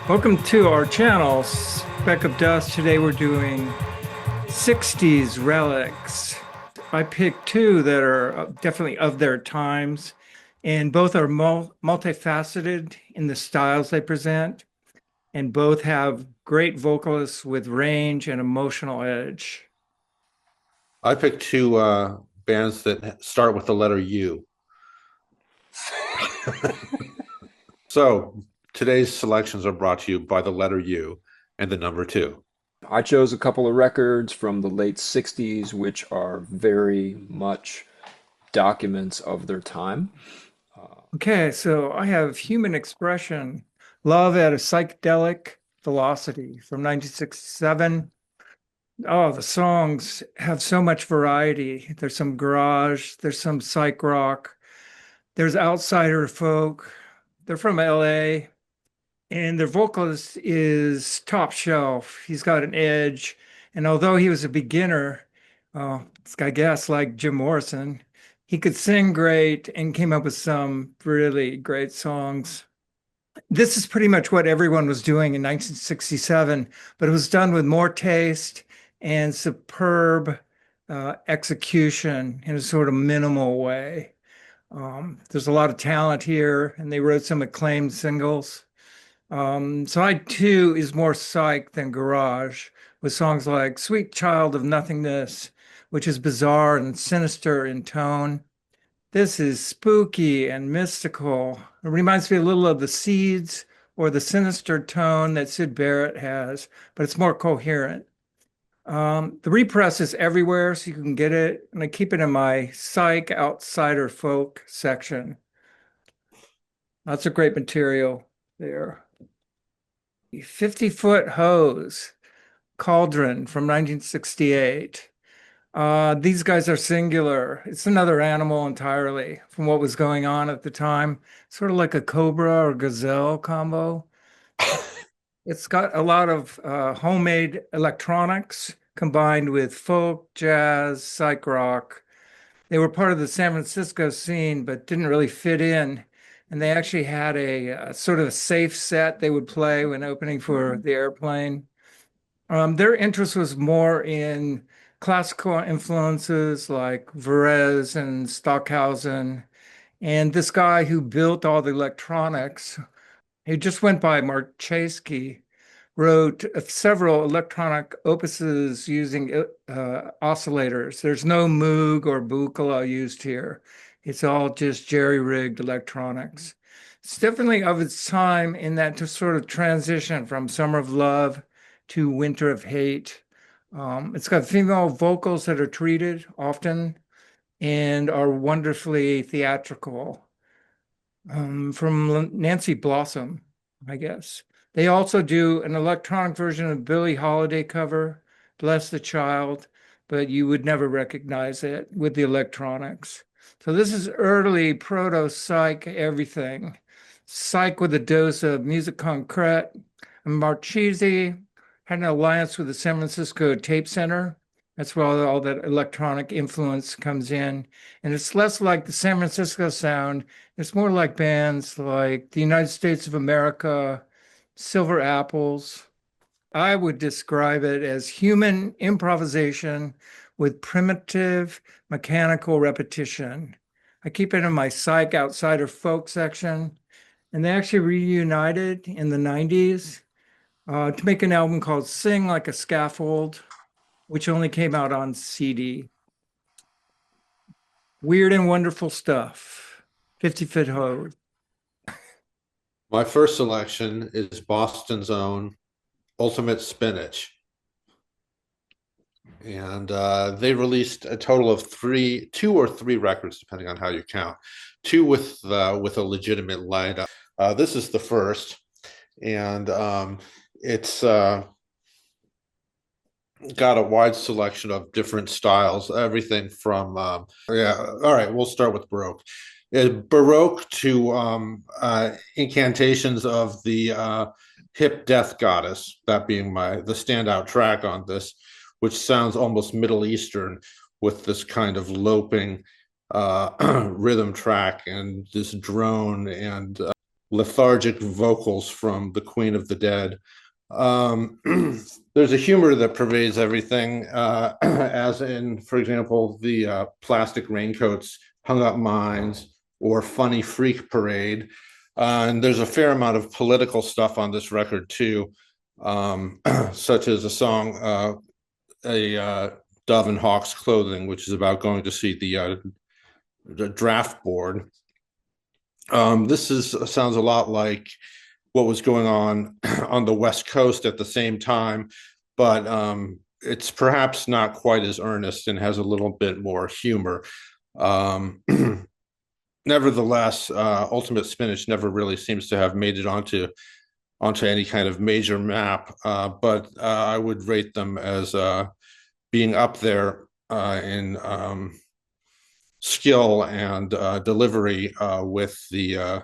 Welcome to our channel, Speck of Dust. Today we're doing 60s relics. I picked two that are definitely of their times, and both are multifaceted in the styles they present, and both have great vocalists with range and emotional edge. I picked two bands that start with the letter U. So today's selections are brought to you by the letter U and the number two. I chose a couple of records from the late 60s, which are very much documents of their time. Okay, so I have Human Expression, Love at a Psychedelic Velocity from 1967. Oh, the songs have so much variety. There's some garage, there's some psych rock, there's outsider folk. They're from LA, and their vocalist is top shelf. He's got an edge, and although he was a beginner, I guess like Jim Morrison, he could sing great and came up with some really great songs. This is pretty much what everyone was doing in 1967, but it was done with more taste and superb execution in a sort of minimal way. There's a lot of talent here, and they wrote some acclaimed singles. Side two is more psych than garage, with songs like Sweet Child of Nothingness, which is bizarre and sinister in tone. This is spooky and mystical. It reminds me a little of the Seeds or the sinister tone that Syd Barrett has, but it's more coherent. The repress is everywhere, so you can get it, and I keep it in my psych outsider folk section. Lots of great material there. 50-foot hose, Cauldron from 1968. These guys are singular. It's another animal entirely from what was going on at the time, sort of like a cobra or gazelle combo. It's got a lot of homemade electronics combined with folk, jazz, psych rock. They were part of the San Francisco scene, but didn't really fit in. And they actually had a sort of a safe set they would play when opening for the airplane. Their interest was more in classical influences like Varese and Stockhausen. And this guy who built all the electronics, he just went by Marchesky, wrote several electronic opuses using oscillators. There's no Moog or Buchla used here. It's all just jerry-rigged electronics. It's definitely of its time in that to sort of transition from Summer of Love to Winter of Hate. It's got female vocals that are treated often and are wonderfully theatrical. From Nancy Blossom, I guess. They also do an electronic version of Billie Holiday cover, Bless the Child, but you would never recognize it with the electronics. So this is early proto-psych everything. Psych with a dose of musique concrète. And Marchese had an alliance with the San Francisco Tape Center. That's where all that electronic influence comes in. And it's less like the San Francisco sound. It's more like bands like the United States of America, Silver Apples. I would describe it as human improvisation with primitive mechanical repetition. I keep it in my psych outsider folk section. And they actually reunited in the 90s to make an album called Sing Like a Scaffold, which only came out on CD. Weird and wonderful stuff. 50-foot hose. My first selection is Boston's own Ultimate Spinach. And they released a total of two or three records, depending on how you count. Two with a legitimate lineup. This is the first, and it's got a wide selection of different styles, everything from all right, we'll start with baroque. Baroque to incantations of the hip death goddess, that being the standout track on this, which sounds almost Middle Eastern with this kind of loping rhythm track and this drone and lethargic vocals from the Queen of the Dead. Um, there's a humor that pervades everything, as in, for example, the plastic raincoats, hung up mines, or funny freak parade. And there's a fair amount of political stuff on this record too, such as a song, a Dove and Hawk's Clothing, which is about going to see the draft board. This sounds a lot like what was going on on the West Coast at the same time, but it's perhaps not quite as earnest and has a little bit more humor. Um, Nevertheless, Ultimate Spinach never really seems to have made it onto any kind of major map, but I would rate them as being up there in skill and delivery with the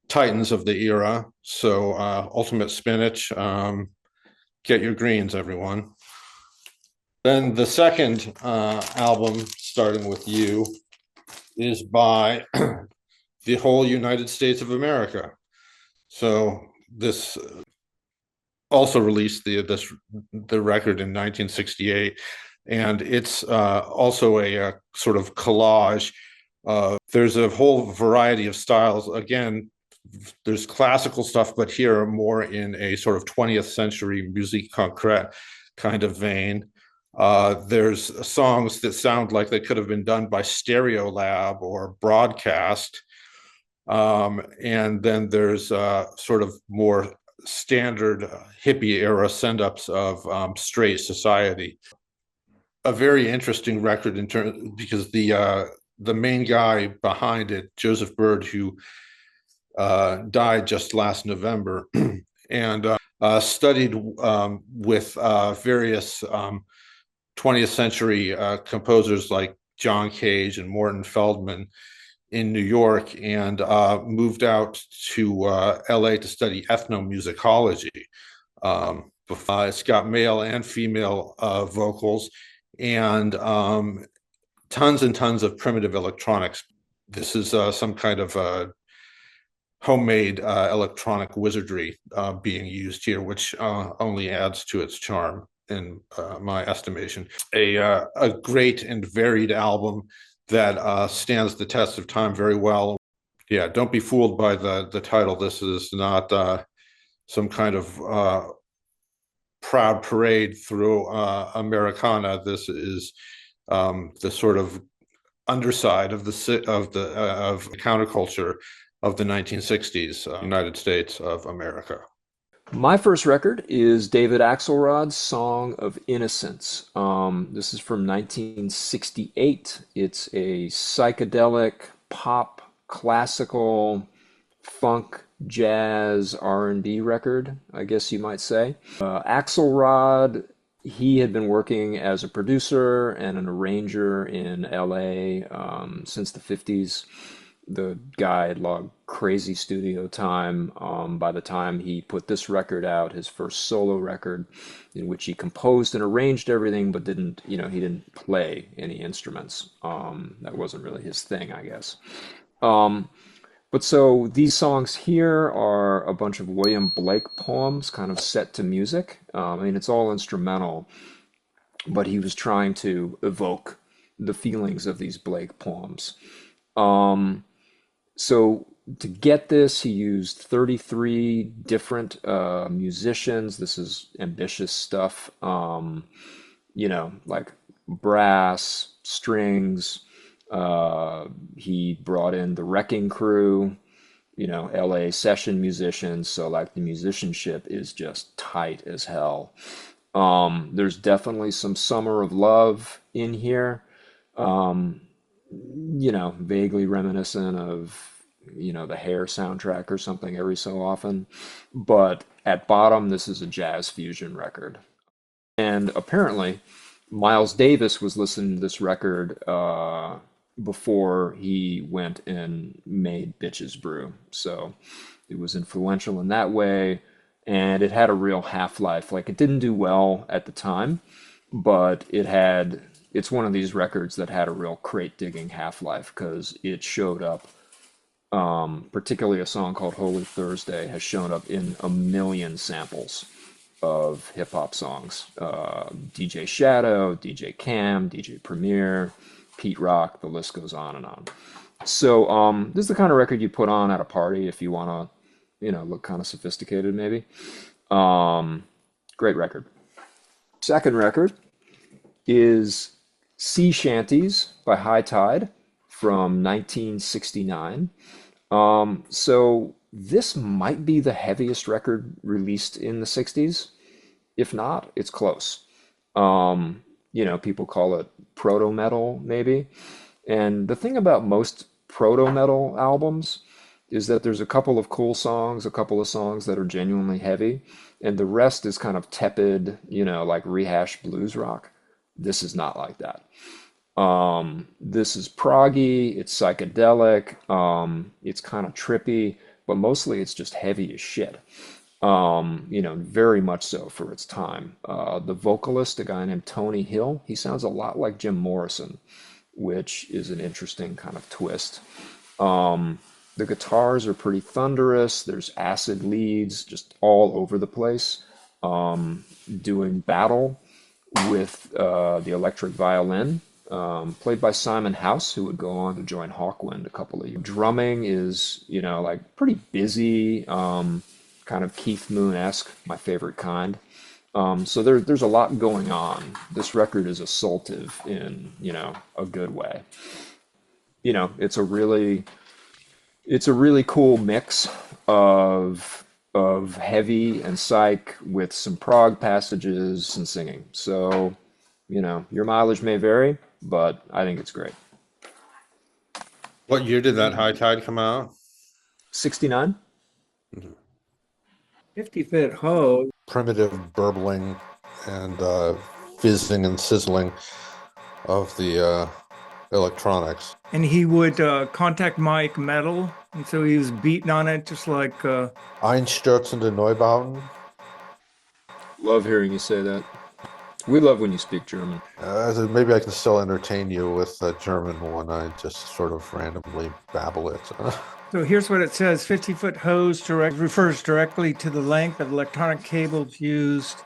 titans of the era. So Ultimate Spinach, get your greens, everyone. Then the second album, starting with you, is by the whole United States of America. So this also released the record in 1968, and it's also a sort of collage. There's a whole variety of styles. Again, there's classical stuff, but here more in a sort of 20th century musique concrète kind of vein. There's songs that sound like they could have been done by Stereolab or Broadcast. And then there's sort of more standard hippie era send-ups of Straight Society. A very interesting record in terms, because the main guy behind it, Joseph Bird, who died just last November, and studied with various 20th century composers like John Cage and Morton Feldman in New York, and moved out to LA to study ethnomusicology. It's got male and female vocals, and tons and tons of primitive electronics. This is some kind of homemade electronic wizardry being used here, which only adds to its charm, in my estimation. A great and varied album that stands the test of time very well. Yeah, don't be fooled by the title. This is not some kind of proud parade through Americana. This is the sort of underside of of counterculture of the 1960s United States of America. My first record is David Axelrod's Song of Innocence. This is from 1968. It's a psychedelic pop, classical, funk, jazz, R&B record, I guess you might say. Axelrod, he had been working as a producer and an arranger in LA since the 50s. The guy had logged crazy studio time by the time he put this record out, his first solo record, in which he composed and arranged everything, but didn't, he didn't play any instruments. That wasn't really his thing, I guess. But so these songs here are a bunch of William Blake poems kind of set to music. It's all instrumental, but he was trying to evoke the feelings of these Blake poems. So to get this, he used 33 different musicians. This is ambitious stuff, like brass, strings. He brought in the Wrecking Crew, LA session musicians. So like the musicianship is just tight as hell. There's definitely some Summer of Love in here. Vaguely reminiscent of, the Hair soundtrack or something every so often. But at bottom, this is a jazz fusion record. And apparently, Miles Davis was listening to this record before he went and made Bitches Brew. So it was influential in that way. And it had a real half-life. Like, it didn't do well at the time, but it's one of these records that had a real crate digging half-life because it showed up particularly a song called Holy Thursday, has shown up in a million samples of hip hop songs. DJ Shadow, DJ Cam, DJ Premier, Pete Rock, the list goes on and on. So this is the kind of record you put on at a party if you want to, look kind of sophisticated maybe. Great record. Second record is Sea Shanties by High Tide from 1969. So this might be the heaviest record released in the 60s. If not, it's close. People call it proto-metal maybe. And the thing about most proto-metal albums is that there's a couple of cool songs, a couple of songs that are genuinely heavy, and the rest is kind of tepid, like rehashed blues rock. This is not like that. This is proggy, it's psychedelic, it's kind of trippy, but mostly it's just heavy as shit. Very much so for its time. The vocalist, a guy named Tony Hill, he sounds a lot like Jim Morrison, which is an interesting kind of twist. The guitars are pretty thunderous. There's acid leads just all over the place, doing battle with the electric violin, played by Simon House, who would go on to join Hawkwind a couple of years. Drumming is, pretty busy, kind of Keith Moon-esque, my favorite kind. So there's a lot going on. This record is assaultive in, a good way. It's a really cool mix of heavy and psych with some prog passages and singing. So, your mileage may vary, but I think it's great. What year did that High Tide come out? 69? 50-foot hose. Primitive burbling and fizzing and sizzling of the electronics. And he would contact mic metal, and so he was beating on it just like... Einstürzende Neubauten. Love hearing you say that. We love when you speak German. Maybe I can still entertain you with German when I just sort of randomly babble it. So here's what it says. 50-foot hose refers directly to the length of electronic cables used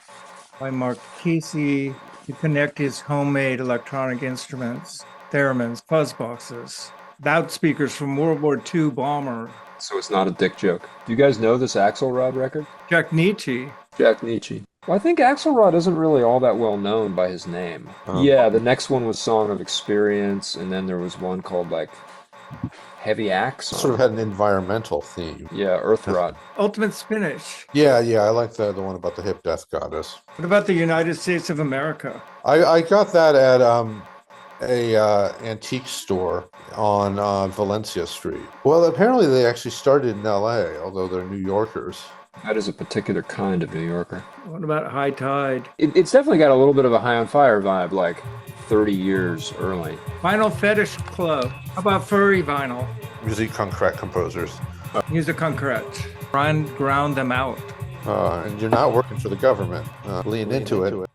by Mark Casey to connect his homemade electronic instruments, theremins, fuzz boxes, loudspeakers from World War II bomber. So it's not a dick joke. Do you guys know this Axelrod record? Jack Nietzsche. Jack Nietzsche. Well, I think Axelrod isn't really all that well known by his name. Yeah, the next one was Song of Experience, and then there was one called Heavy Axe. Sort of had an environmental theme. Yeah, Earthrod. Ultimate Spinach. Yeah, I like the one about the hip death goddess. What about the United States of America? I got that at a antique store on Valencia Street. Well, apparently they actually started in LA, although they're New Yorkers. That is a particular kind of New Yorker. What about High Tide? It's definitely got a little bit of a High on Fire vibe, like 30 years early. Vinyl Fetish Club. How about furry vinyl? Musique concrète composers. Music concrète. Ground them out. And you're not working for the government. Lean into it.